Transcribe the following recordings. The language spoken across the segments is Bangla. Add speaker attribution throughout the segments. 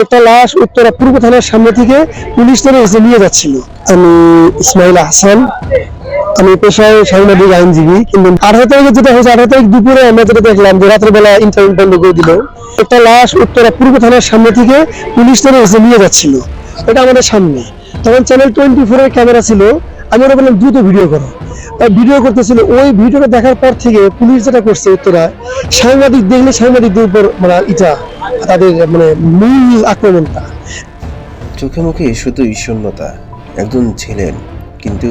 Speaker 1: একটা লাশ উত্তরা পূর্ব থানার সামনে থেকে পুলিশ ধরে এসে নিয়ে যাচ্ছিল। আমি ইসমাইল হাসান, আমি পেশায় সাংবাদিক আইনজীবী। কিন্তু 18 তারিখে যেটা হয়েছে, 18 তারিখ দুপুরে আমরা যেটা দেখলাম যে রাত্রেবেলা ইন্টারনেট বন্ধ করে দিল। একটা লাশ উত্তরা পূর্ব থানার সামনে থেকে পুলিশ ধরে এসে নিয়ে যাচ্ছিল, এটা আমাদের সামনে। তখন চ্যানেল 24 এর ক্যামেরা ছিল। আমি ওরা বললাম দ্রুত ভিডিও করো, ভিডিও করতেছিল। ওই ভিডিওটা দেখার পর থেকে পুলিশ যেটা করছে উত্তরা, সাংবাদিক দেখলে সাংবাদিকদের উপর মানে এটা তাদের মানে মূল আক্রমণটা।
Speaker 2: চোখে মুখে শুধুই শূন্যতা। একজন ছিলেন, কিন্তু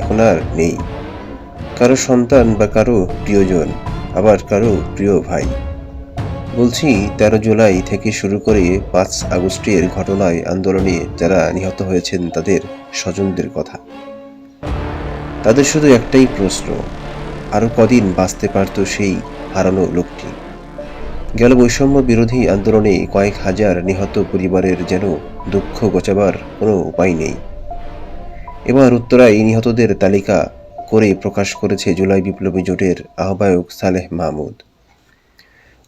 Speaker 2: এখন আর নেই। কারো সন্তান বা কারো প্রিয়জন, আবার কারো প্রিয় ভাই। বলছি 13 জুলাই থেকে শুরু করে 5 আগস্টের ঘটনায় আন্দোলনে যারা নিহত হয়েছেন তাদের স্বজনদের কথা। তাদের শুধু একটাই প্রশ্ন, আরো কদিন বাঁচতে পারত সেই হারানো লোকটি? গেল বৈষম্য বিরোধী আন্দোলনে কয়েক হাজার নিহত পরিবারের যেন দুঃখ ঘোচাবার কোনো উপায় নেই। এবার উত্তরায় নিহতদের তালিকা করে প্রকাশ করেছে জুলাই বিপ্লবী জোটের আহ্বায়ক সালেহ মাহমুদ।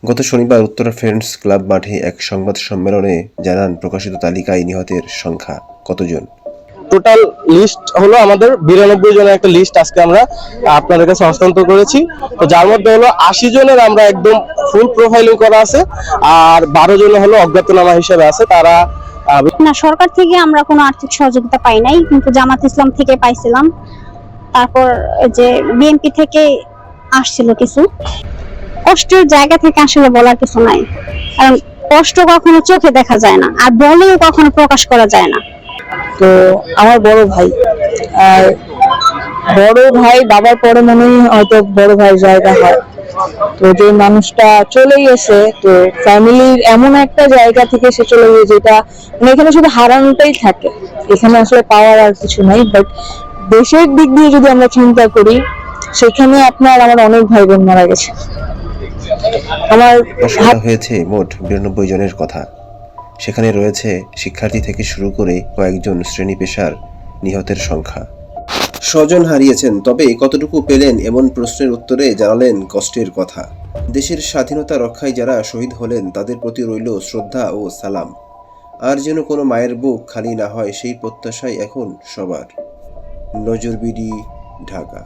Speaker 2: গত শনিবার উত্তরা ফ্রেন্ডস ক্লাব মাঠে এক সংবাদ সম্মেলনে জানান, প্রকাশিত তালিকায় নিহতের সংখ্যা কতজন।
Speaker 3: টোটাল লিস্ট হলো আমাদের 92 জনের একটা লিস্ট আজকে আমরা আপনাদের কাছে হস্তান্তর করেছি। তো যার মধ্যে হলো 80 জনের আমরা একদম ফুল প্রোফাইলিং করা আছে, আর 12 জন হলো অজ্ঞাতনামা হিসেবে আছে। তারা
Speaker 4: না, সরকার থেকে আমরা কোনো আর্থিক সহযোগিতা পাই নাই, কিন্তু জামাত ইসলাম থেকে পাইছিলাম। তারপর যে বিএনপি থেকে আসছিল কিছু। কষ্টের জায়গা থেকে আসলে বলার কিছু নাই, কারণ কষ্ট কখনো চোখে দেখা যায় না, আর বলেও কখনো প্রকাশ করা যায় না।
Speaker 5: তো আমার বড় ভাই, আর বড় ভাই বাবার পরে মনে হয় হয়তো বড় ভাই জায়গা হয়। তো যে মানুষটা চলে গেছে, তো ফ্যামিলির এমন একটা জায়গা থেকে সে চলে গেছে যেটা মানে এখানে শুধু হারানোটাই থাকে, এখানে আসলে পাওয়ার আর কিছু নাই। বাট দেশের দিক দিয়ে যদি আমরা চিন্তা করি, সেখানে আমার অনেক ভাই বোন মারা গেছে। আমার
Speaker 2: হয়েছে মোট 92 জনের কথা। সেখানে রয়েছে শিক্ষার্থী থেকে শুরু করে কয়েকজন শ্রেণী পেশার নিহতের সংখ্যা। স্বজন হারিয়েছেন, তবে কতটুকু পেলেন এমন প্রশ্নের উত্তরে জানালেন কষ্টের কথা। দেশের স্বাধীনতা রক্ষায় যারা শহীদ হলেন তাদের প্রতি রইল শ্রদ্ধা ও সালাম। আর যেন কোনো মায়ের বুক খালি না হয় সেই প্রত্যাশাই এখন সবার। নজরবিডি, ঢাকা।